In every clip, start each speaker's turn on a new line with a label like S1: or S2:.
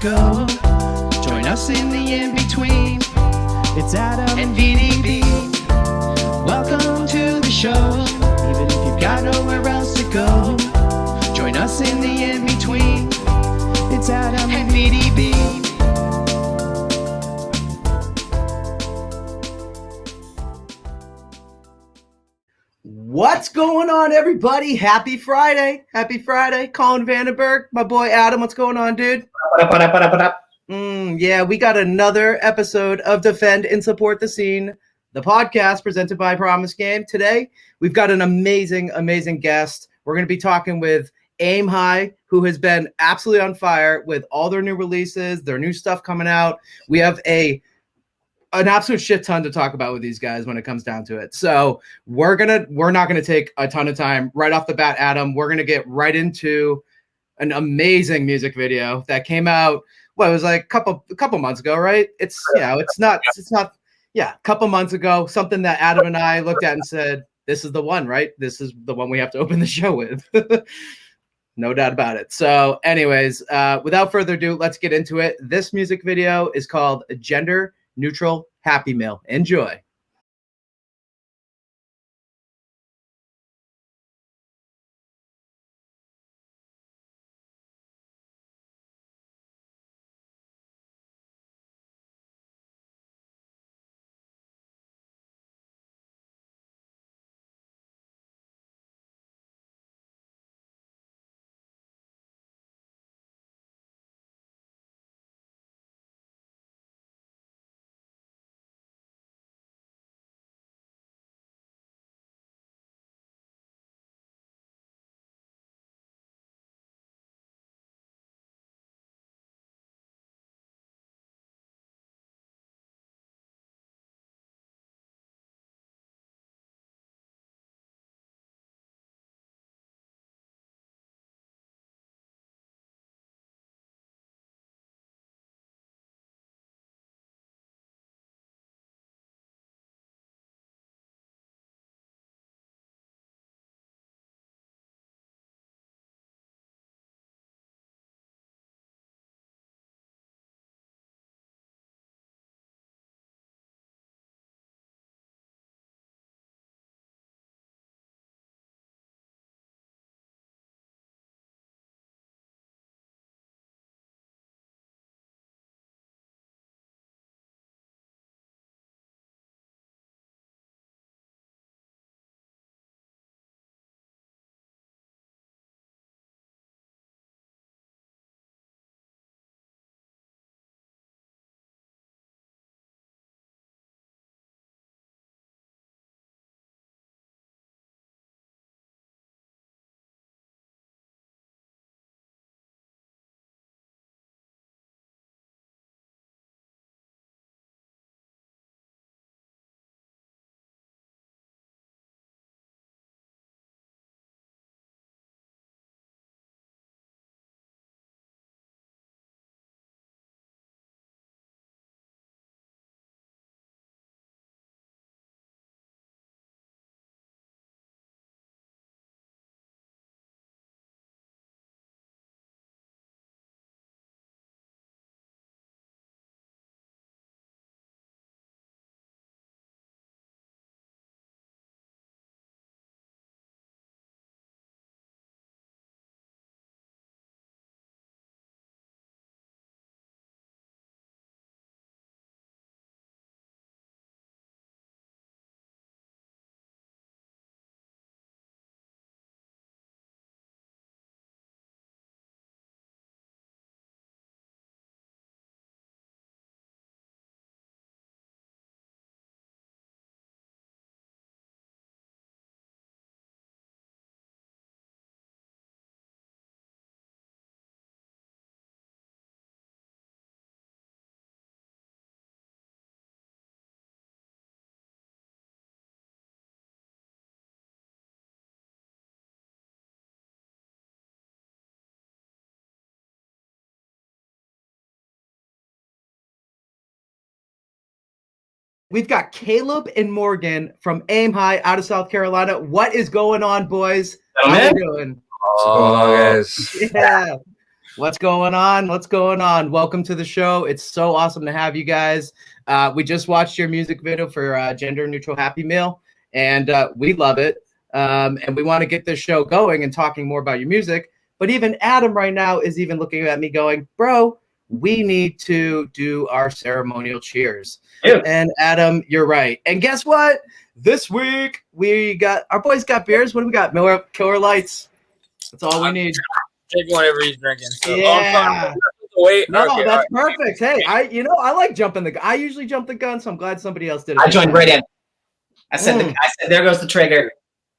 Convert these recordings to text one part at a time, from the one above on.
S1: go. Join us in the in-between. It's Adam and VDB. Welcome to the show. Even if you've got nowhere else to go, join us in the in-between. It's Adam and VDB.
S2: What's going on, everybody? Happy Friday. Happy Friday. Colin Vandenberg, my boy Adam. What's going on, dude? Yeah, we got another episode of Defend and Support the Scene, the podcast presented by Promise Game. Today, we've got an amazing guest. We're going to be talking with Aim High, who has been absolutely on fire with all their new releases, their new stuff coming out. We have an absolute shit ton to talk about with these guys when it comes down to it. So we're not gonna take a ton of time right off the bat, Adam. We're gonna get right into an amazing music video that came out. Well, it was like a couple months ago, right? A couple months ago. Something that Adam and I looked at and said, "This is the one, right? This is the one we have to open the show with." No doubt about it. So, anyways, without further ado, let's get into it. This music video is called Gender Neutral Happy Meal. Enjoy. We've got Caleb and Morgan from Aim High out of South Carolina. What is going on, boys? How are you doing?
S3: What's going on, guys?
S2: Yeah. What's going on? What's going on? Welcome to the show. It's so awesome to have you guys. We just watched your music video for Gender Neutral Happy Meal, and we love it. And we want to get this show going and talking more about your music. But even Adam right now is even looking at me going, bro, we need to do our ceremonial cheers.
S3: Ew.
S2: And Adam, you're right. And guess what? This week, we got our boys got beers. What do we got? Killer Lights. That's all we need.
S4: Drinking whatever he's drinking. So,
S2: Yeah.
S4: Wait.
S2: No,
S4: Okay,
S2: that's
S4: all right.
S2: perfect. Hey, I like jumping the gun. I usually jump the gun, so I'm glad somebody else did it.
S3: I joined right in. I said, there goes the trigger.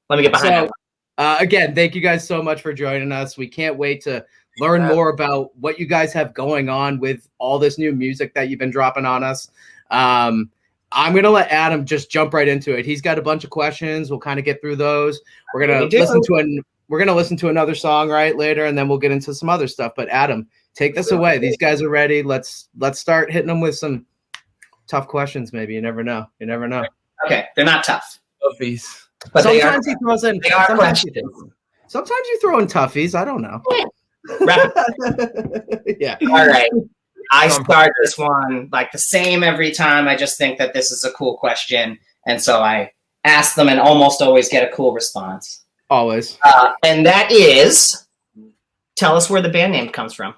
S3: Let me get behind it.
S2: Again, thank you guys so much for joining us. We can't wait to learn more about what you guys have going on with all this new music that you've been dropping on us. I'm going to let Adam just jump right into it. He's got a bunch of questions. We'll kind of get through those. We're going to listen to another song right later, and then we'll get into some other stuff. But Adam, take this away. These guys are ready. Let's start hitting them with some tough questions. Maybe you never know.
S3: Okay, they're not tough.
S4: Toughies.
S3: But
S2: sometimes he throws in.
S3: They are questions.
S2: Sometimes you throw in toughies. I don't know. Yeah.
S3: All right. I start this one like the same every time. I just think that this is a cool question, and so I ask them and almost always get a cool response.
S2: Always.
S3: And that is, tell us where the band name comes from.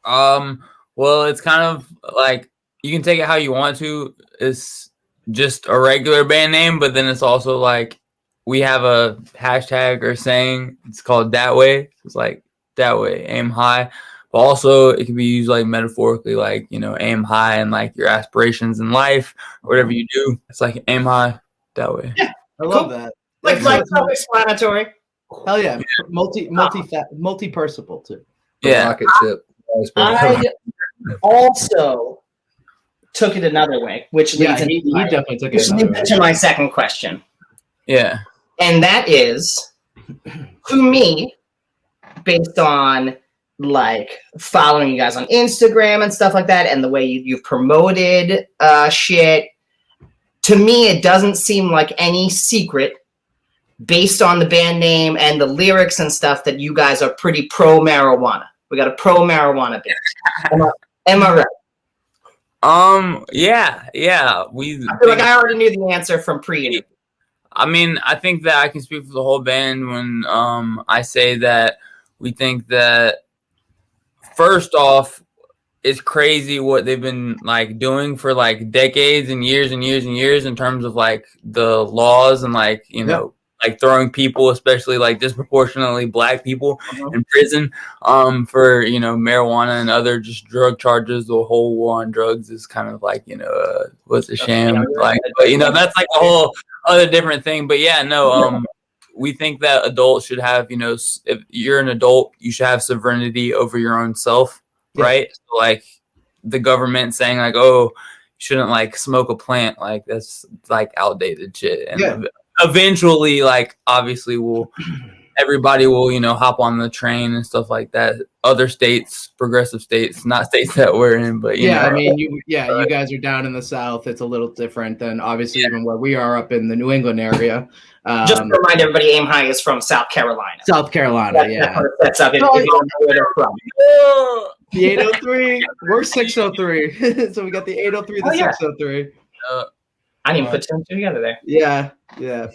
S4: Well, it's kind of like you can take it how you want to. It's just a regular band name, but then it's also like we have a hashtag or saying. It's called that way. It's like that way, aim high. But also it can be used like metaphorically, like, aim high and like your aspirations in life or whatever you do. It's like aim high that way.
S3: Yeah,
S2: I love that.
S3: Like self-explanatory.
S2: Hell yeah, multi-personable too.
S4: Yeah.
S5: Rocket ship.
S3: I also took it another way, which leads
S2: he definitely took it another way.
S3: to my second question.
S4: Yeah.
S3: And that is, to me, based on like following you guys on Instagram and stuff like that, and the way you've promoted shit, to me, it doesn't seem like any secret, based on the band name and the lyrics and stuff, that you guys are pretty pro-marijuana. We got a pro-marijuana band. Am I right?
S4: Yeah.
S3: I feel like I already knew the answer from pre-interview.
S4: I mean, I think that I can speak for the whole band when I say that we think that, first off, it's crazy what they've been like doing for like decades and years and years and years in terms of like the laws and like, like throwing people, especially like disproportionately black people in prison for, marijuana and other just drug charges. The whole war on drugs is kind of like, what's a sham. Like, but that's like a whole other different thing. But yeah, no, we think that adults should have, if you're an adult, you should have sovereignty over your own self. Yeah. Right. So, like the government saying like, oh, you shouldn't like smoke a plant. Like that's like outdated shit. And eventually, like, obviously everybody will, hop on the train and stuff like that. Other states, progressive states, not states that we're in, but you know.
S2: I mean, you guys are down in the South. It's a little different than obviously even where we are up in the New England area.
S3: Just to remind everybody, Aim High is from South Carolina.
S2: South Carolina,
S3: That's up if you don't know where they're from.
S2: The 803, we're 603. So we got the 803, the 603.
S3: I didn't even put two and two together there.
S2: Yeah.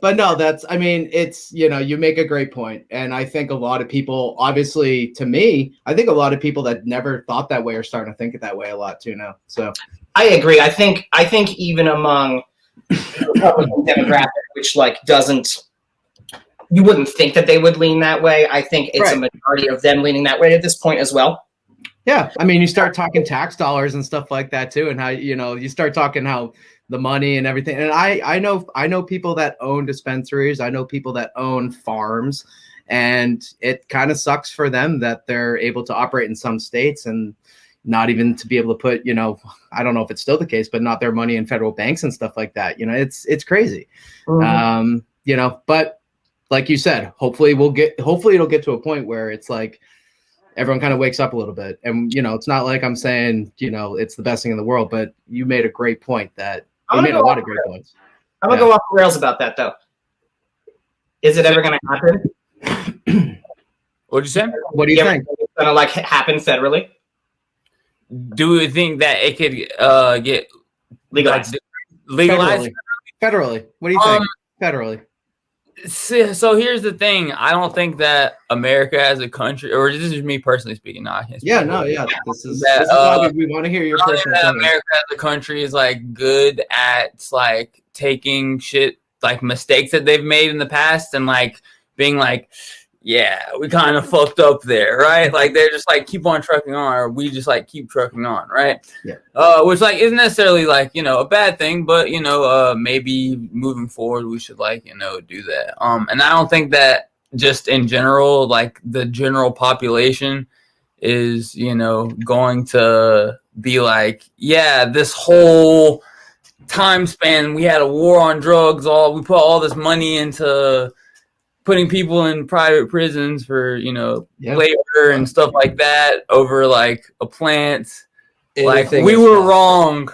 S2: But no, it's, you make a great point. And I think a lot of people, obviously, to me, I think a lot of people that never thought that way are starting to think it that way a lot too now. So
S3: I agree. I think even among the Republican demographic, which like you wouldn't think that they would lean that way. I think it's a majority of them leaning that way at this point as well.
S2: Yeah. I mean, you start talking tax dollars and stuff like that too. And how, you start talking how the money and everything. And I know people that own dispensaries. I know people that own farms, and it kind of sucks for them that they're able to operate in some states and not even to be able to put, I don't know if it's still the case, but not their money in federal banks and stuff like that. It's crazy. Mm-hmm. But like you said, hopefully it'll get to a point where it's like everyone kind of wakes up a little bit. And, it's not like I'm saying, it's the best thing in the world, but you made a great point that you made a lot of great points.
S3: I'm going to go off the rails about that though. Is it ever going to happen?
S4: What'd you say?
S2: What do you think?
S3: It's gonna like happen federally?
S4: Do we think that it could get
S3: Legalized.
S4: legalized?
S2: Federally. What do you think? Federally.
S4: So here's the thing. I don't think that America as a country, or this is me personally speaking. No, I can't speak.
S2: This is
S4: That,
S2: why we want to hear your personal opinion.
S4: America as a country is like good at like taking shit, like mistakes that they've made in the past, and like being like, yeah, we kind of fucked up there, right? Like they're just like keep on trucking on, or we just like keep trucking on, right?
S2: Yeah.
S4: Which like isn't necessarily like a bad thing, but maybe moving forward we should like do that. And I don't think that just in general, like the general population is going to be like, yeah, this whole time span we had a war on drugs, we put all this money into putting people in private prisons for labor and stuff like that over like a plant. Like we were wrong,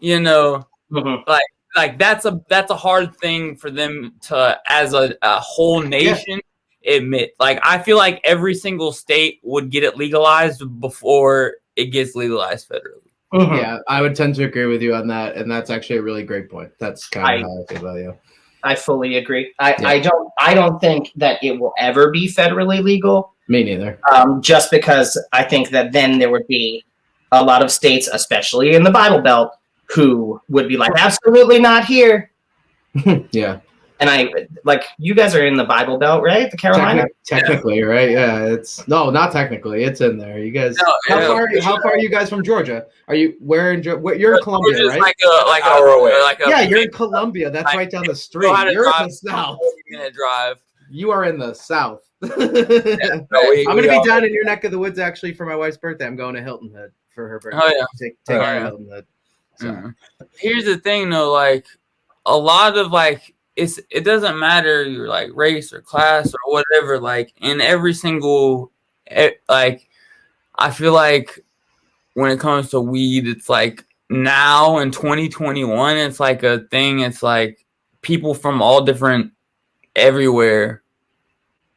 S4: like that's a hard thing for them to, as a whole nation, admit. Like I feel like every single state would get it legalized before it gets legalized federally.
S2: Yeah, I would tend to agree with you on that, and that's actually a really great point. That's kind of how I feel about you.
S3: I fully agree. I don't think that it will ever be federally legal.
S2: Me neither.
S3: Just because I think that then there would be a lot of states, especially in the Bible Belt, who would be like, absolutely not here.
S2: Yeah.
S3: And you guys are in the Bible Belt, right? The Carolina?
S2: Technically, right? Yeah, not technically. It's in there. You guys, how far are you guys from Georgia? Are you where in Georgia? You're in Columbia, right?
S4: Like an hour away.
S2: You're in Columbia. That's right down the street. You're in the south.
S4: Drive.
S2: You are in the south. I'm going to be down in your neck of the woods actually for my wife's birthday. I'm going to Hilton Head for her birthday.
S4: Oh yeah,
S2: take her to Hilton Head. So.
S4: Here's the thing, though. Like a lot of it doesn't matter your like race or class or whatever. Like in every single I feel like when it comes to weed, it's like now in 2021, it's like a thing. It's like people from all different everywhere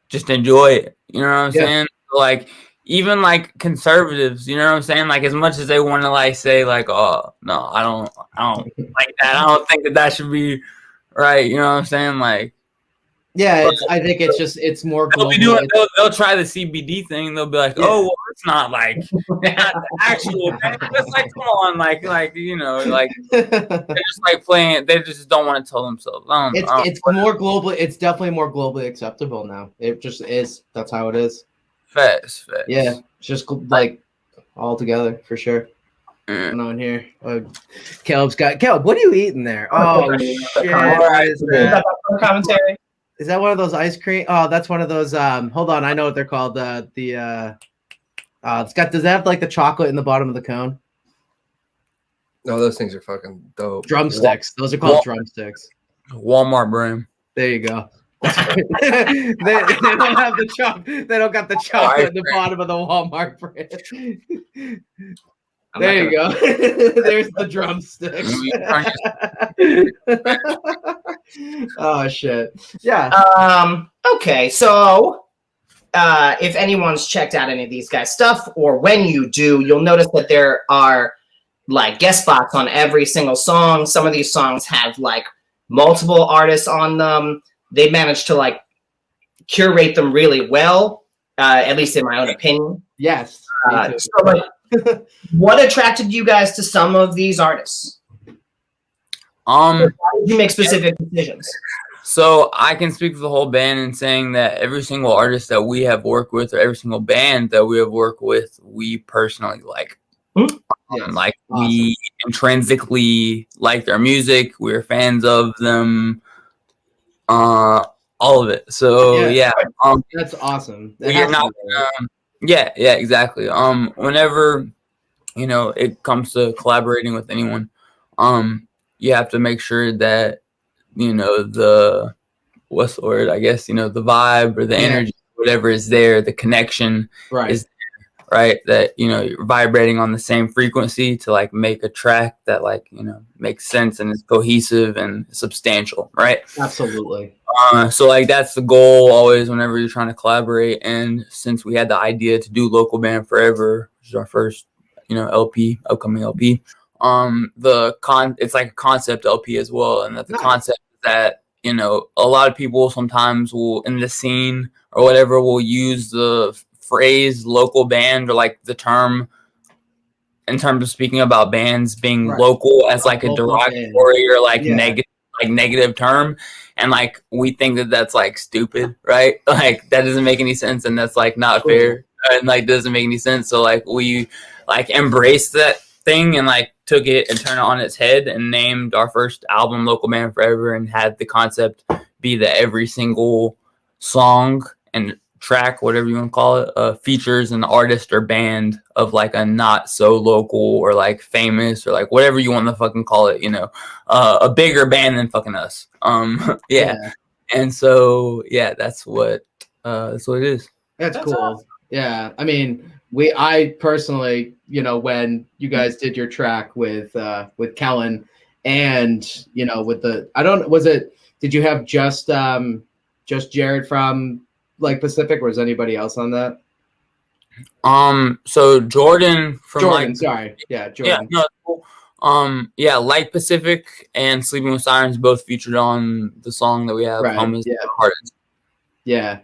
S4: just enjoy it. You know what I'm saying? Like even like conservatives, you know what I'm saying? Like as much as they want to like say like, oh no, I don't like that. I don't think that should be right. You know what I'm saying? Like,
S2: yeah, I think it's more global.
S4: They'll try the CBD thing. They'll be like, oh, well, it's not like not the actual thing. It's like, come on, like they're just like playing. They just don't want to tell themselves.
S2: It's more global. It's definitely more globally acceptable now. It just is. That's how it is.
S4: Facts.
S2: Yeah, it's just like all together for sure. Going on here. Caleb, what are you eating there? Oh shit! What is that?
S3: Commentary.
S2: Is that one of those ice cream? Oh, that's one of those. Hold on, I know what they're called. Does it have like the chocolate in the bottom of the cone?
S5: No, those things are fucking dope.
S2: Drumsticks. Those are called drumsticks.
S4: Walmart brand.
S2: There you go. they don't have the chocolate. They don't got the chocolate at the bottom of the Walmart brand. There you go. There's the drumsticks. Oh shit. Yeah.
S3: Okay, so if anyone's checked out any of these guys' stuff, or when you do, you'll notice that there are like guest spots on every single song. Some of these songs have like multiple artists on them. They managed to like curate them really well, at least in my own opinion.
S2: Yes.
S3: So like, what attracted you guys to some of these artists? How did you make specific decisions?
S4: So I can speak for the whole band in saying that every single artist that we have worked with, or every single band that we have worked with, we personally like. Like awesome. We intrinsically like their music. We're fans of them. All of it. So yeah.
S2: That's awesome.
S4: Yeah, exactly. Whenever it comes to collaborating with anyone, you have to make sure that the what's the word? I guess the vibe or the energy, whatever is there, the connection is there. right? That, you know, you're vibrating on the same frequency to like make a track that like, you know, makes sense and is cohesive and substantial, right?
S2: Absolutely.
S4: So like that's the goal always whenever you're trying to collaborate. And since we had the idea to do Local Band Forever, which is our first, you know, upcoming LP, it's like a concept LP as well. And that the
S2: Nice.
S4: concept is that, you know, a lot of people sometimes will in the scene or whatever will use the phrase local band or like the term in terms of speaking about bands being
S2: Right.
S4: local as like a
S2: Local
S4: derogatory or like
S2: Yeah.
S4: negative term. And like we think that that's like stupid, right? Like that doesn't make any sense and that's like not fair and like doesn't make any sense. So like we like embraced that thing and like took it and turned it on its head and named our first album Local Band Forever and had the concept be that every single song and track, whatever you want to call it, features an artist or band of like a not so local or like famous or like whatever you want to fucking call it, you know, a bigger band than fucking us. Yeah. And so yeah, that's what it is.
S2: That's cool. Awesome. Yeah. I mean, I personally, you know, when you guys did your track with Colin and, you know, with did you have just Jared from like Pacific, or was anybody else on that?
S4: So Jordan from
S2: Jordan. Yeah, Jordan.
S4: Yeah, no, cool. Yeah, Light Pacific and Sleeping with Sirens both featured on the song that we have.
S2: Right. Yeah.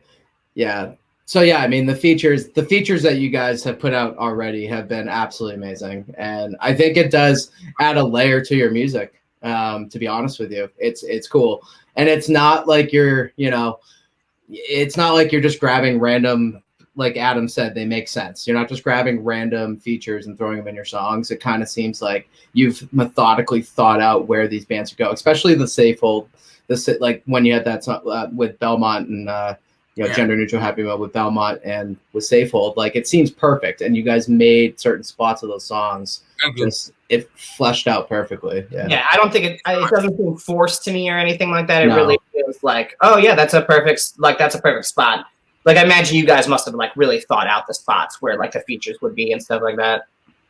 S2: So yeah, I mean the features that you guys have put out already have been absolutely amazing, and I think it does add a layer to your music. To be honest with you, it's cool, and it's not like you're just grabbing random, like Adam said, they make sense. You're not just grabbing random features and throwing them in your songs. It kind of seems like you've methodically thought out where these bands would go, especially the Safehold. Like when you had that song with Belmont and Gender Neutral Happy Meal with Belmont and with Safehold, like it seems perfect. And you guys made certain spots of those songs. It fleshed out perfectly.
S3: Yeah, I don't think it doesn't feel forced to me or anything like that. It really feels like, oh yeah, that's a perfect spot. Like I imagine you guys must have like really thought out the spots where like the features would be and stuff like that.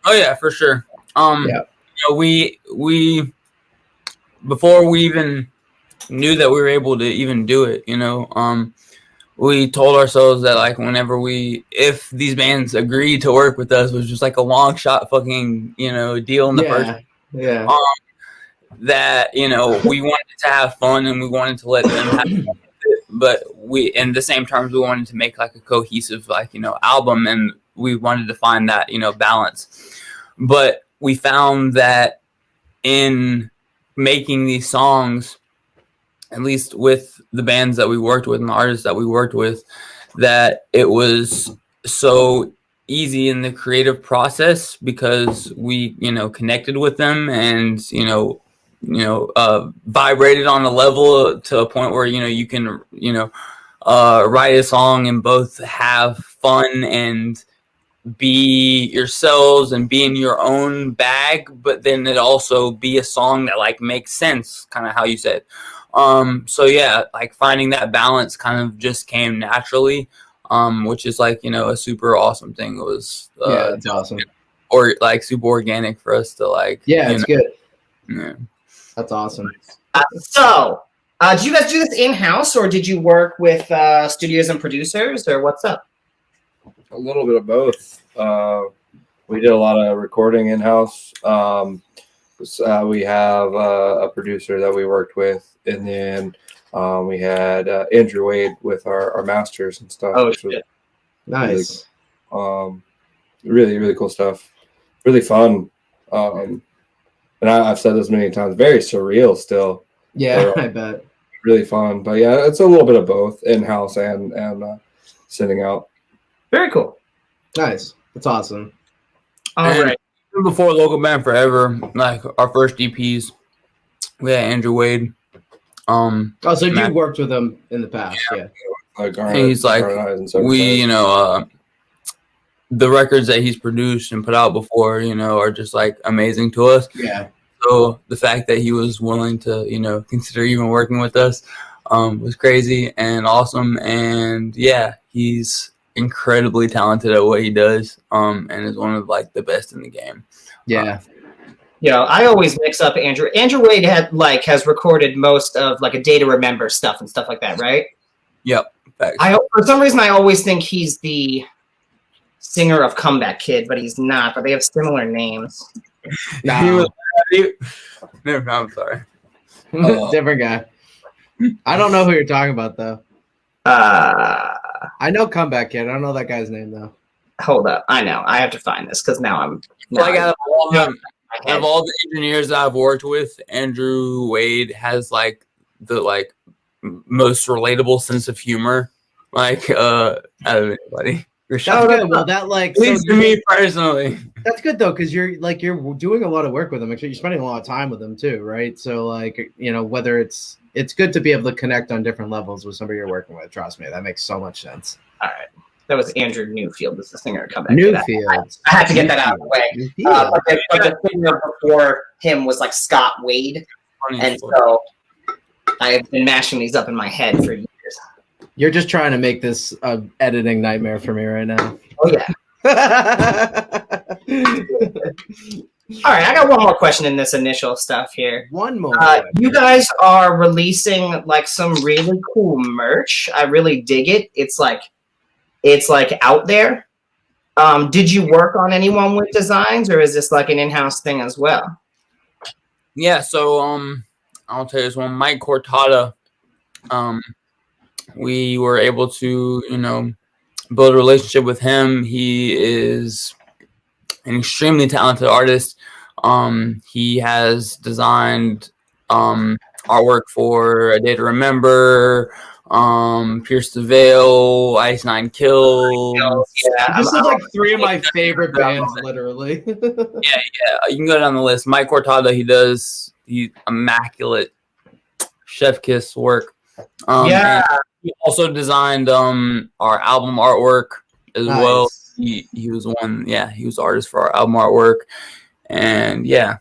S4: Oh yeah, for sure. You know, we before we even knew that we were able to even do it, you know, we told ourselves that like if these bands agreed to work with us, was just like a long shot fucking, you know, deal in the first.
S2: Yeah.
S4: That, you know, we wanted to have fun and we wanted to let them have fun with it, but in the same terms, we wanted to make like a cohesive, like, you know, album, and we wanted to find that, you know, balance. But we found that in making these songs, at least with the bands that we worked with and the artists that we worked with, that it was so easy in the creative process because we, you know, connected with them and, vibrated on a level to a point where, you know, you can, write a song and both have fun and be yourselves and be in your own bag, but then it also be a song that like makes sense, kind of how you said. So yeah, like finding that balance kind of just came naturally, which is like, you know, a super awesome thing. It was
S2: it's awesome,
S4: or like super organic for us to like.
S2: Yeah, it's good.
S4: Yeah,
S2: that's awesome.
S3: So, did you guys do this in-house, or did you work with studios and producers, or what's up?
S5: A little bit of both. We did a lot of recording in-house. We have a producer that we worked with, and then we had Andrew Wade with our masters and stuff.
S3: Oh, shit.
S2: Nice.
S5: Really, really cool stuff. Really fun. And I've said this many times, very surreal still.
S2: Yeah, I bet.
S5: Really fun. But yeah, it's a little bit of both, in-house and sending out.
S3: Very cool.
S2: Nice. That's awesome.
S3: All right.
S4: Before Local Band Forever, like our first EPs, we had Andrew Wade.
S2: So you worked with him in the past, yeah.
S4: And he's like, the records that he's produced and put out before, you know, are just like amazing to us.
S2: Yeah.
S4: So the fact that he was willing to, you know, consider even working with us was crazy and awesome. And yeah, he's incredibly talented at what he does, and is one of like the best in the game.
S2: Yeah.
S3: I always mix up Andrew. Andrew Wade has recorded most of like A Day to Remember stuff and stuff like that, right?
S4: Yep. Facts.
S3: For some reason, I always think he's the singer of Comeback Kid, but he's not. But they have similar names.
S2: No.
S4: No, I'm sorry.
S2: Different guy. I don't know who you're talking about though. I know Comeback Kid. I don't know that guy's name though.
S3: Hold up. I know. I have to find this because now I'm.
S4: Like out of all the engineers that I've worked with, Andrew Wade has like the most relatable sense of humor, like out of anybody.
S2: That's good. Well, that like
S4: at least to me personally.
S2: That's good though, because you're doing a lot of work with him. Actually, you're spending a lot of time with him too, right? So like, whether it's good to be able to connect on different levels with somebody you're working with. Trust me, that makes so much sense.
S3: All right. That was Andrew Newfield as the singer coming.
S2: Newfield.
S3: I had to get that out of the way. But the singer before him was like Scott Wade. And so I've been mashing these up in my head for years.
S2: You're just trying to make this editing nightmare for me right now.
S3: Oh, yeah. All right, I got one more question in this initial stuff here.
S2: One more.
S3: You guys are releasing like some really cool merch. I really dig it. It's like out there. Did you work on anyone with designs, or is this like an in-house thing as well?
S4: Yeah, so I'll tell you this one. Mike Cortada, we were able to, build a relationship with him. He is an extremely talented artist. He has designed artwork for A Day to Remember, Pierce the Veil, Ice Nine Kills.
S3: Yeah,
S2: this is like three of my favorite bands, literally.
S4: Yeah. You can go down the list. Mike Cortada, he's immaculate chef kiss work. He also designed our album artwork as well. He was he was artist for our album artwork. And yeah.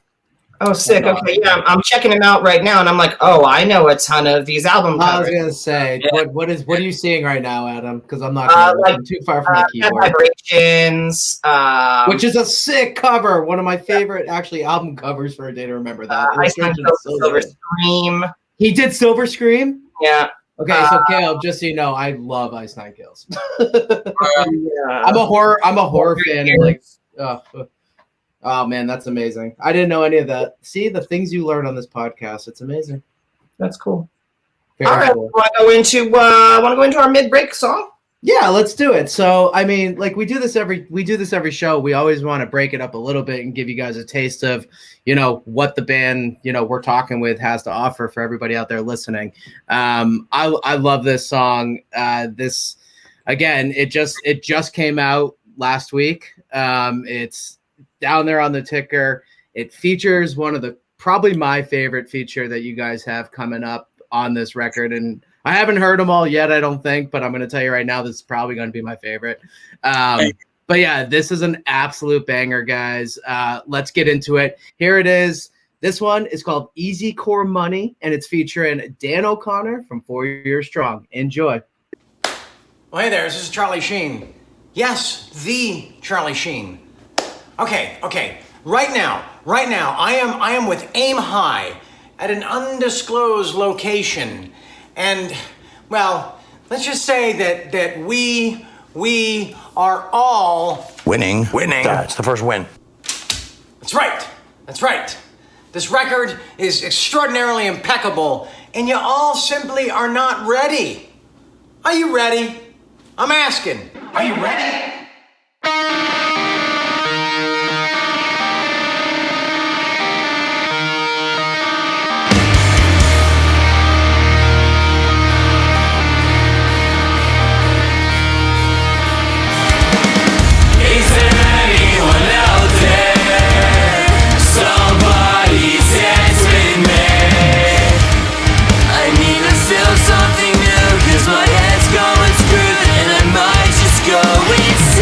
S3: Oh, sick. Okay, yeah, I'm checking him out right now, and I'm like, oh, I know a ton of these album covers.
S2: I was gonna say, what are you seeing right now, Adam? Because I'm not I'm too far from my keyboard.
S3: Vibrations,
S2: which is a sick cover. One of my favorite, actually, album covers for A Day to Remember. That
S3: Silver Scream.
S2: He did Silver Scream.
S3: Yeah.
S2: Okay, so Caleb, just so you know, I love Ice Nine Kills. I'm a horror fan. Like, oh man, that's amazing. I didn't know any of that. See the things you learn on this podcast. It's amazing.
S3: That's cool.
S2: Very
S3: all right,
S2: cool.
S3: Want to go into our mid-break song?
S2: Yeah, let's do it. So, I mean, like we do this every show. We always want to break it up a little bit and give you guys a taste of, what the band, we're talking with has to offer for everybody out there listening. I love this song. This again, it just came out last week. It's down there on the ticker. It features one of probably my favorite feature that you guys have coming up on this record, and I haven't heard them all yet, I don't think, but I'm going to tell you right now, this is probably going to be my favorite. But yeah, this is an absolute banger, guys. Let's get into it. Here it is. This one is called Easy Core Money, and it's featuring Dan O'Connor from 4 Years Strong. Enjoy.
S6: Well, hey there, this is Charlie Sheen. Yes, the Charlie Sheen. Okay. Right now, I am with Aim High at an undisclosed location. And, well, let's just say that we are all
S7: winning. That's the first win.
S6: That's right. This record is extraordinarily impeccable, and you all simply are not ready. Are you ready? I'm asking. Are you ready?
S8: Something new, 'cause my head's going screwed, and I might just go insane.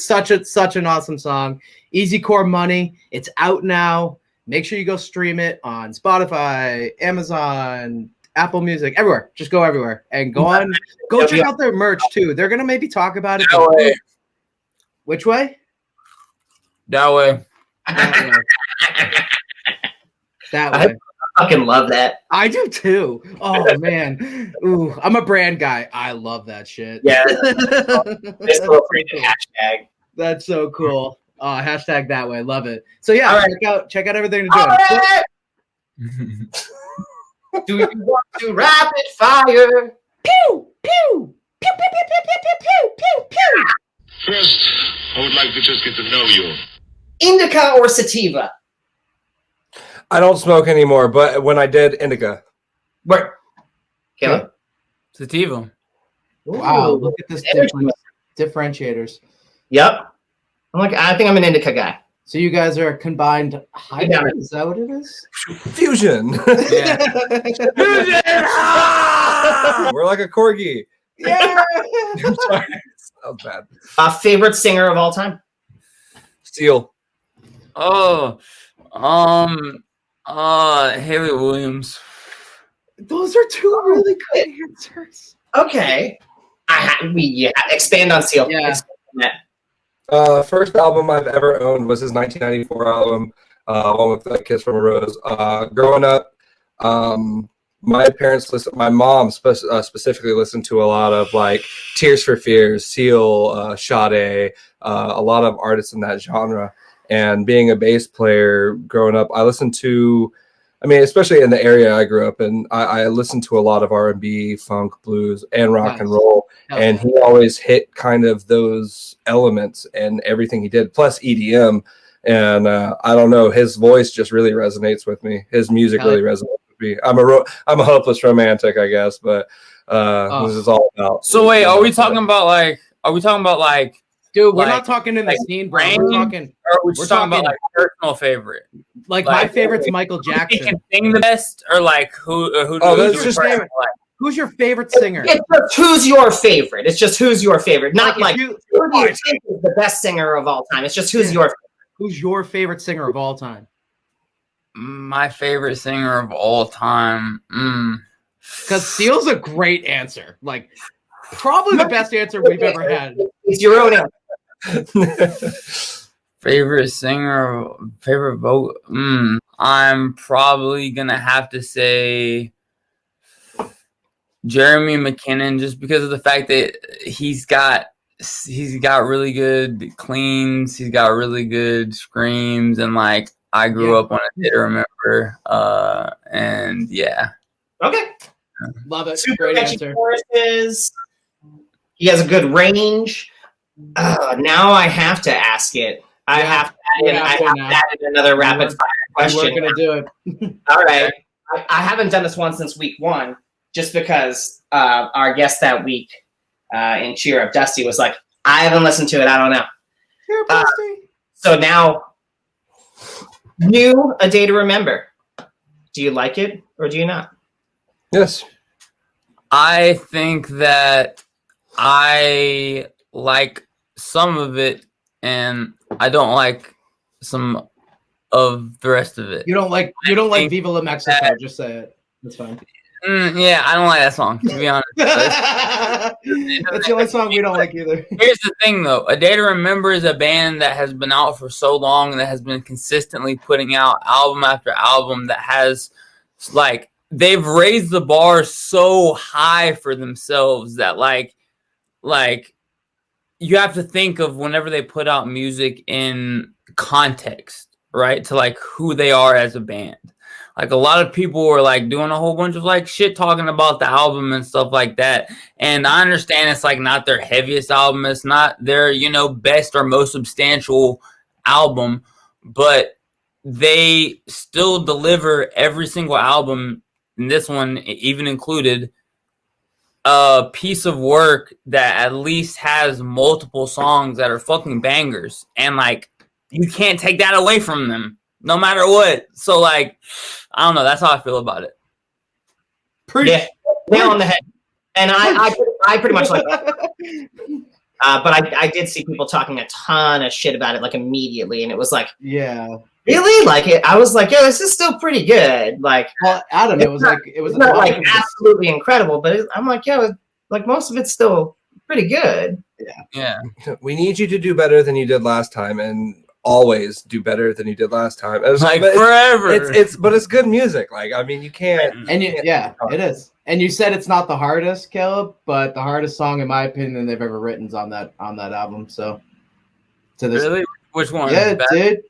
S2: such an awesome song. Easy Core Money. It's out now. Make sure you go stream it on Spotify, Amazon, Apple Music, everywhere. Just go everywhere and go check out their merch too. They're gonna maybe talk about it.
S4: That way.
S2: Which way?
S4: That way.
S2: That way.
S3: I fucking love that.
S2: I do too. Oh man. Ooh, I'm a brand guy. I love that shit.
S3: Yeah. This little freaking hashtag.
S2: That's so cool. Hashtag that way. Love it. So yeah,
S3: All
S2: check out everything they're doing.
S3: Do you want to rapid fire?
S2: Pew pew pew pew pew pew pew pew pew pew.
S8: First, I would like to just get to know you.
S3: Indica or sativa?
S5: I don't smoke anymore, but when I did, indica.
S3: Where? Caleb?
S4: Sativa.
S2: Wow, look at this differentiators.
S3: Yep. I think I'm an indica guy.
S2: So you guys are a combined hybrid? Is that what it is?
S5: Fusion.
S4: Yeah.
S5: We're like a corgi.
S2: Yeah.
S5: I'm sorry. Sounds bad.
S3: Favorite singer of all time?
S5: Seal.
S4: Oh, Haley Williams.
S2: Those are two really good answers.
S3: Okay. Expand on Seal.
S2: Yeah.
S3: Expand on that.
S5: First album I've ever owned was his 1994 album, one with Kiss from a Rose. Growing up, my mom specifically listened to a lot of like Tears for Fears, Seal, Sade, a lot of artists in that genre. And being a bass player growing up, I listened to, especially in the area I grew up in, I listened to a lot of R&B, funk, blues, and rock and roll. And he always hit kind of those elements and everything he did, plus EDM. And I don't know, his voice just really resonates with me. His music really resonates with me. I'm a hopeless romantic, I guess, but this is all about.
S4: So wait, are we talking about like?
S2: Dude, we're not talking in the scene, bro. We're talking.
S4: We're talking about like personal favorite.
S2: Like my favorite's Michael Jackson.
S4: He can sing the best, or like who?
S5: That's just
S4: favorite?
S2: Who's your favorite singer?
S3: It's just who's your favorite. It's just who's your favorite. Not like who do you think is the best singer of all time. It's just who's your favorite.
S2: Who's your favorite singer of all time?
S4: My favorite singer of all time.
S2: Because Seal's a great answer. Like, probably the best answer we've ever had.
S3: It's your own answer.
S4: Favorite singer, favorite vote. I'm probably gonna have to say Jeremy McKinnon, just because of the fact that he's got really good cleans, he's got really good screams, and like I grew up on a Did Remember, and yeah.
S3: Okay.
S2: Love it.
S3: Super
S2: Great
S3: catchy
S2: answer.
S3: choruses. He has a good range. Now I have to ask it. I have to add in another rapid fire question.
S2: We're gonna do it.
S3: All right. I haven't done this one since week 1, just because our guest that week in Cheer Up, Dusty, was like, I haven't listened to it. I don't know.
S2: Here, Dusty.
S3: So now, A Day to Remember. Do you like it or do you not?
S5: Yes.
S4: I think that I like some of it, and I don't like some of the rest of it.
S2: You don't like Viva La Mexico, just say it. That's fine.
S4: Yeah, I don't like that song, to be honest.
S2: That's the only song we don't like either.
S4: Here's the thing, though. A Day to Remember is a band that has been out for so long and that has been consistently putting out album after album that has, like, they've raised the bar so high for themselves that, like you have to think of whenever they put out music in context, right? To, like, who they are as a band. Like, a lot of people were like doing a whole bunch of like shit talking about the album and stuff like that. And I understand it's like not their heaviest album. It's not their, best or most substantial album, but they still deliver every single album, and this one even included, a piece of work that at least has multiple songs that are fucking bangers. And like, you can't take that away from them, no matter what. So, like, I don't know. That's how I feel about it.
S3: Yeah, nail on the head. And I pretty much like that. But I did see people talking a ton of shit about it like immediately, and it was like,
S2: Yeah.
S3: really? Like I was like, yo, this is still pretty good. Like,
S2: Well, Adam, it was
S3: not like absolutely incredible, but I'm like, yo, like most of it's still pretty good.
S4: Yeah.
S5: We need you to do better than you did last time, and always do better than you did last time.
S4: Like
S5: but
S4: forever.
S5: But it's good music. Like, I mean, you can't.
S2: And it is. And you said it's not the hardest, Caleb, but the hardest song, in my opinion, they've ever written is on that album. So, to this,
S4: Really? Which one?
S2: yeah, dude,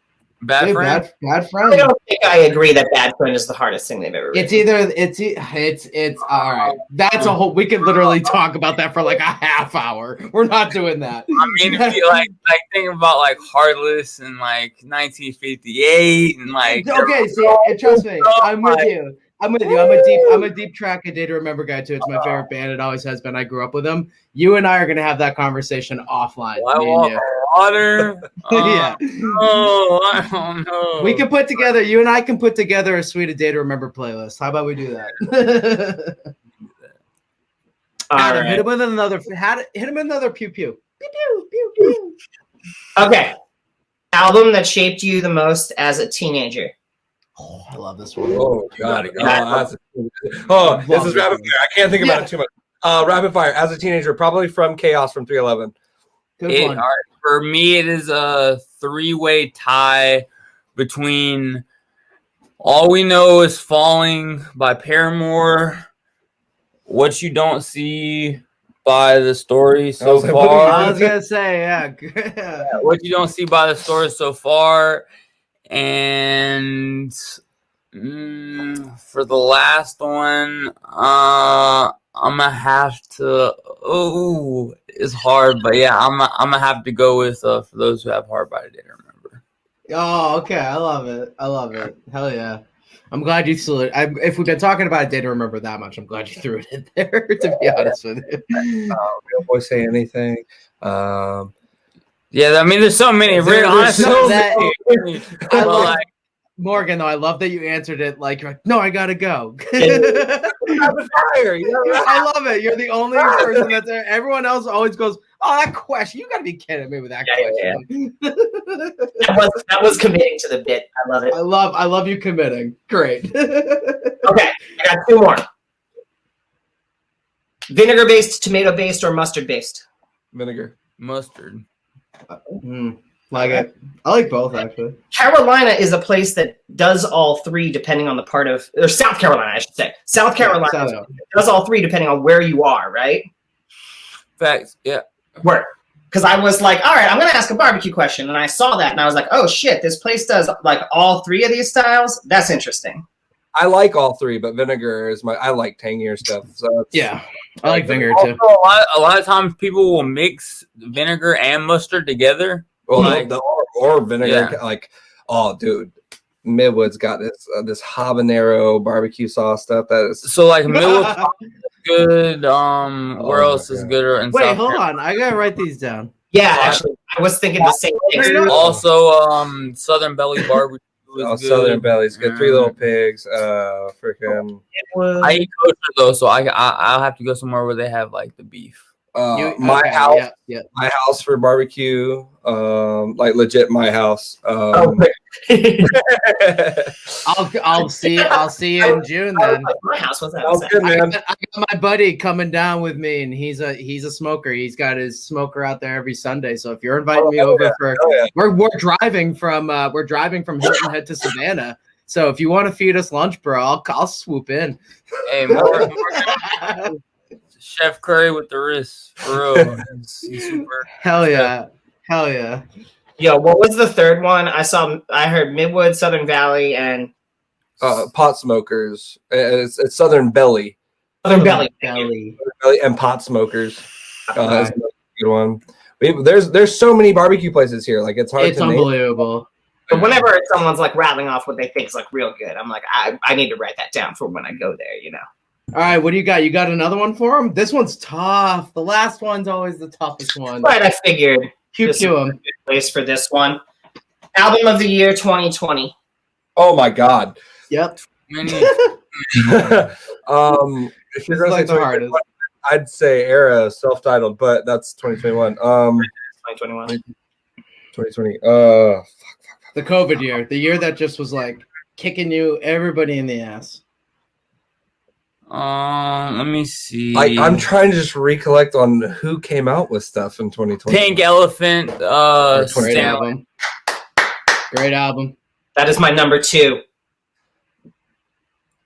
S4: Bad Friend?
S2: Bad Friend.
S3: I don't think I agree that Bad Friend is the hardest thing they've ever written.
S2: It's all right. That's a whole. We could literally talk about that for like a half hour. We're not doing that.
S4: I mean, if you like thinking about like Heartless and like 1958 and like.
S2: Okay, see, trust me, I'm with you. I'm a deep track and Day to Remember guy too. It's my favorite band. It always has been. I grew up with them. You and I are gonna have that conversation offline.
S4: I want water.
S2: Yeah.
S4: Oh, I don't know.
S2: We can put together. You and I can put together a Sweet A Day to Remember playlist. How about we do that? Adam, hit him with another. Hit him with another pew pew. Pew pew pew pew.
S3: Okay. Album that shaped you the most as a teenager.
S2: Oh, I love this one.
S5: Oh God! This is rapid fire. I can't think about it too much. Rapid fire. As a teenager, probably from Chaos from 311.
S2: Good one.
S4: For me, it is a 3-way tie between All We Know Is Falling by Paramore, What You Don't See by The Story So Far.
S2: I was gonna say, yeah.
S4: What You Don't See by The Story So Far. And for the last one, I'm gonna have to. Oh, it's hard, but yeah, I'm gonna have to go with For Those Who Have Heart by Day to Remember.
S2: Oh, okay. I love it. Hell yeah. I'm glad you threw it. If we've been talking about a Day to Remember that much, I'm glad you threw it in there. To be honest with you.
S5: Real Boy Say Anything.
S4: Yeah, I mean, there's so many. Really, honestly,
S2: I love Morgan, though. I love that you answered it like you're like, no, I gotta go. I love it. You're the only person that's there. Everyone else always goes, oh, that question. You gotta be kidding me with that question.
S3: Yeah. That was committing to the bit. I love it.
S2: I love you committing. Great.
S3: Okay, I got two more. Vinegar-based, tomato-based, or mustard-based?
S5: Vinegar.
S4: Mustard.
S2: Like it. I like both, actually.
S3: Carolina is a place that does all three depending on the part of, or South Carolina, I should say. South Carolina does all three depending on where you are, right?
S4: Facts, yeah.
S3: Where? Because I was like, all right, I'm going to ask a barbecue question. And I saw that and I was like, oh shit, this place does like all three of these styles? That's interesting.
S5: I like all three, but vinegar is I like tangier stuff. So
S2: yeah, I like vinegar too.
S4: A lot of times people will mix vinegar and mustard together.
S5: Well, or vinegar, like, oh, dude, Midwood's got this habanero barbecue sauce stuff that is
S4: so like Midwood's good. Where else is good?
S2: Wait, hold on, I gotta write these down.
S3: Yeah, actually, I was thinking the same thing.
S4: Also, Southern Belly barbecue.
S5: Southern Belly's good. Three Little Pigs. Freaking.
S4: I eat kosher though, so I'll have to go somewhere where they have like the beef.
S5: My house for barbecue. Like legit my house.
S2: I'll see you in June then.
S3: My house was
S5: good, man.
S2: I got my buddy coming down with me, and he's a smoker. He's got his smoker out there every Sunday. So if you're inviting me over we're driving from Hilton Head to Savannah. So if you want to feed us lunch, bro, I'll swoop in.
S4: Hey, more Chef Curry with the wrist, for real. He's super.
S2: Hell yeah.
S3: Yo, what was the third one? I heard Midwood, Southern Valley, and
S5: pot smokers. It's Southern Belly.
S3: Southern Belly
S5: and pot smokers. That's a good one. There's so many barbecue places here. Like it's hard.
S2: It's unbelievable.
S3: But whenever someone's like rattling off what they think is like real good, I'm like, I need to write that down for when I go there. You know.
S2: All right, what do you got? You got another one for him? This one's tough. The last one's always the toughest one.
S3: Right, I figured.
S2: Pew him.
S3: Good place for this one. Album of the year 2020.
S5: Oh my God.
S2: Yep.
S5: If you're gonna
S2: like
S5: say
S2: the hardest.
S5: I'd say era self-titled, but that's 2021.
S3: 2021.
S5: 2020.
S2: The COVID year, the year that just was like kicking everybody in the ass.
S4: Let me see.
S5: I'm trying to just recollect on who came out with stuff in 2020.
S4: Pink Elephant.
S2: Great album. Great album.
S3: That is my number 2.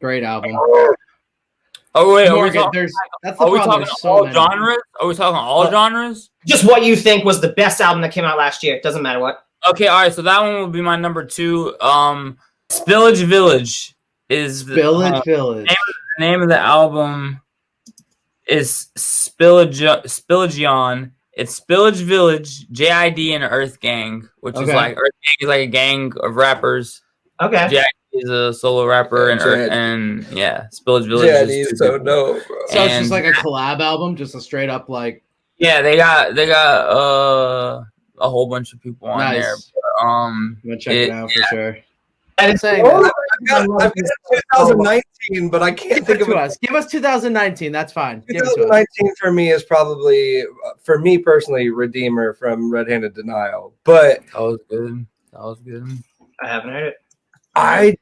S2: Great album.
S4: Oh wait,
S2: Morgan, that's the
S4: are we
S2: problem.
S4: talking
S2: There's so
S4: all
S2: many.
S4: genres? Are we talking all genres?
S3: Just what you think was the best album that came out last year. Doesn't matter what.
S4: Okay, all right. So that one will be my number 2. Spillage Village is
S2: Village.
S4: The name of the album is Spillagion. It's Spillage Village, JID, and Earth Gang, which is like Earth Gang is like a gang of rappers.
S3: Okay.
S4: JID is a solo rapper, and Spillage Village
S5: is so dope, bro.
S2: So it's just like a collab album, just a straight up like.
S4: Yeah, they got a whole bunch of people on there. But,
S2: I'm gonna check it out for sure.
S5: I've got 2019, but I can't think of it.
S2: Give us 2019. That's fine.
S5: 2019 for me is probably, for me personally, Redeemer from Red Handed Denial. But
S4: that was good.
S3: I haven't heard it.
S2: I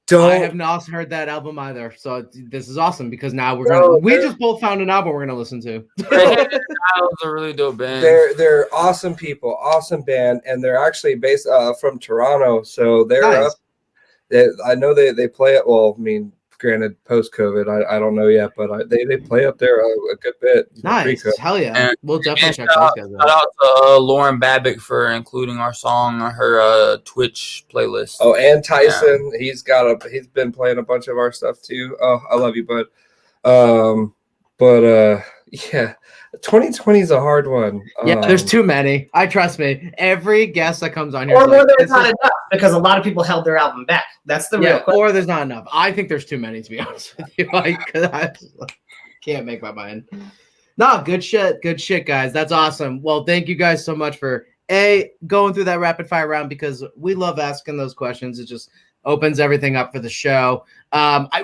S2: have not heard that album either. So this is awesome because now we just both found an album we're gonna listen to.
S4: That was a really dope band.
S5: They're awesome people, awesome band, and they're actually based from Toronto. So they're
S2: nice.
S5: I know they play it. Well, I mean, granted, post COVID, I don't know yet, but they play up there a good bit.
S2: Nice, hell yeah,
S4: and,
S2: we'll definitely check
S4: those
S2: guys
S4: out. Shout out to Lauren Babbitt for including our song on her Twitch playlist.
S5: Oh, and Tyson, he's been playing a bunch of our stuff too. Oh, I love you, bud. Yeah. 2020 is a hard one.
S2: Yeah, there's too many. Trust me. Every guest that comes on here,
S3: or there's not enough because a lot of people held their album back. That's the real question.
S2: Or there's not enough. I think there's too many, to be honest with you. I can't make my mind. No, good shit, guys. That's awesome. Well, thank you guys so much for going through that rapid fire round because we love asking those questions. It just opens everything up for the show.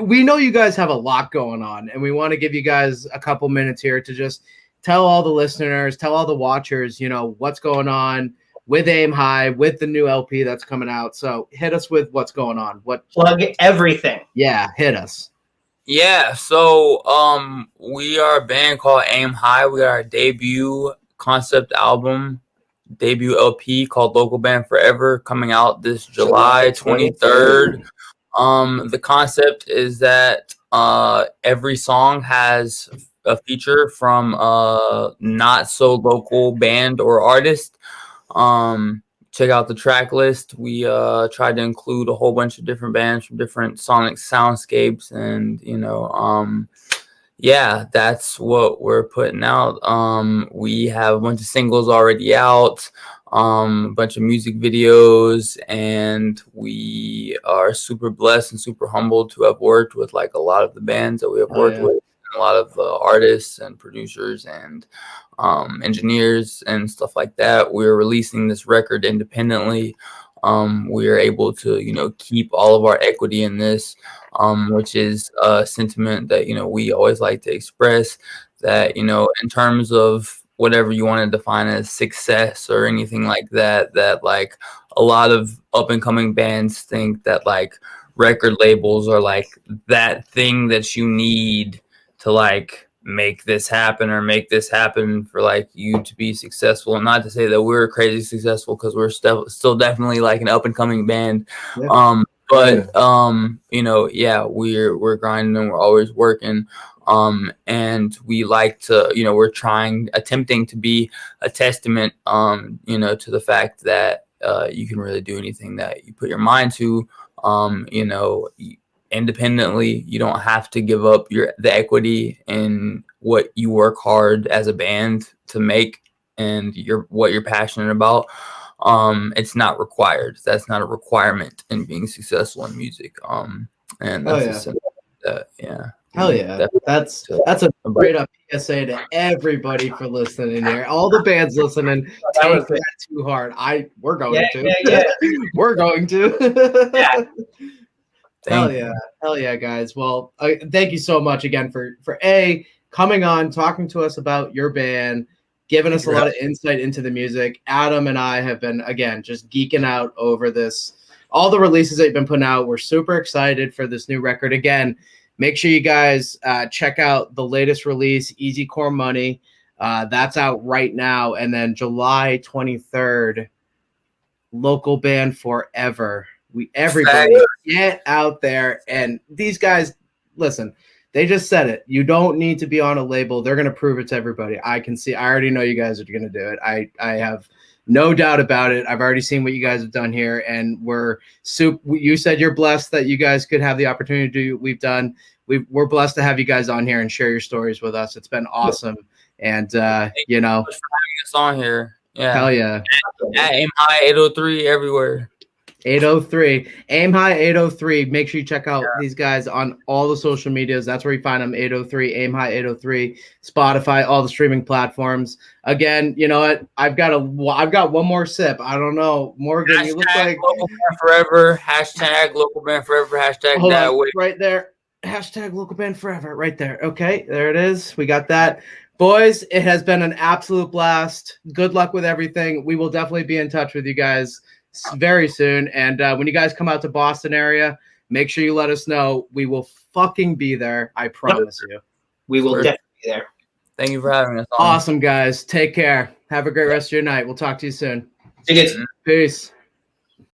S2: We know you guys have a lot going on, and we want to give you guys a couple minutes here to just tell all the listeners, tell all the watchers, what's going on with Aim High, with the new LP that's coming out. So hit us with what's going on.
S3: Plug everything.
S2: Yeah, hit us.
S4: Yeah, so we are a band called Aim High. We got our debut concept album, debut LP called Local Band Forever, coming out this July 23rd. The concept is that every song has a feature from a not so local band or artist. Check out the track list. We tried to include a whole bunch of different bands from different sonic soundscapes, and that's what we're putting out. We have a bunch of singles already out, a bunch of music videos, and we are super blessed and super humbled to have worked with like a lot of the bands that we have worked with. A lot of artists and producers and engineers and stuff like that. We're releasing this record independently. We are able to, keep all of our equity in this, which is a sentiment that, we always like to express that, in terms of whatever you want to define as success or anything like that, that like a lot of up and coming bands think that like record labels are like that thing that you need to like make this happen for like you to be successful. And not to say that we're crazy successful, because we're still definitely like an up and coming band. Yeah. We're grinding and we're always working. And we like to, we're attempting to be a testament, to the fact that you can really do anything that you put your mind to, independently. You don't have to give up the equity in what you work hard as a band to make and what you're passionate about. It's not required. That's not a requirement in being successful in music. And that's
S2: Hell yeah. That's a great up PSA to everybody for listening here. All the bands listening, take that too hard. We're going to. We're going to.
S3: Yeah.
S2: Hell yeah, guys. Well, thank you so much again for coming on, talking to us about your band, giving us a lot of insight into the music. Adam and I have been, again, just geeking out over this. All the releases that you've been putting out. We're super excited for this new record. Again, make sure you guys check out the latest release, Easy Core Money. That's out right now. And then July 23rd, Local Band Forever. Everybody get out there. And these guys, listen, they just said it. You don't need to be on a label. They're going to prove it to everybody. I already know you guys are going to do it. I have no doubt about it. I've already seen what you guys have done here, and you said you're blessed that you guys could have the opportunity to do what we've done. We're blessed to have you guys on here and share your stories with us. It's been awesome. And, you know,
S4: for having us on here. Yeah.
S2: Hell yeah.
S4: At Aim High 803 everywhere.
S2: 803. Aim High 803. Make sure you check out these guys on all the social medias. That's where you find them. 803, Aim High 803, Spotify, all the streaming platforms. Again, you know what? I've got one more sip. I don't know. Morgan, you look like
S4: Local Band Forever. Hashtag Local Band Forever. Hashtag
S2: hold
S4: that
S2: on,
S4: way.
S2: right there. Hashtag Local Band Forever. Right there. Okay, there it is. We got that. Boys, it has been an absolute blast. Good luck with everything. We will definitely be in touch with you guys very soon. And when you guys come out to Boston area, make sure you let us know. We will fucking be there. I promise you.
S3: We will definitely be there.
S4: Thank you for having us on.
S2: Awesome, guys. Take care. Have a great rest of your night. We'll talk to you soon.
S3: Take it.
S2: Peace.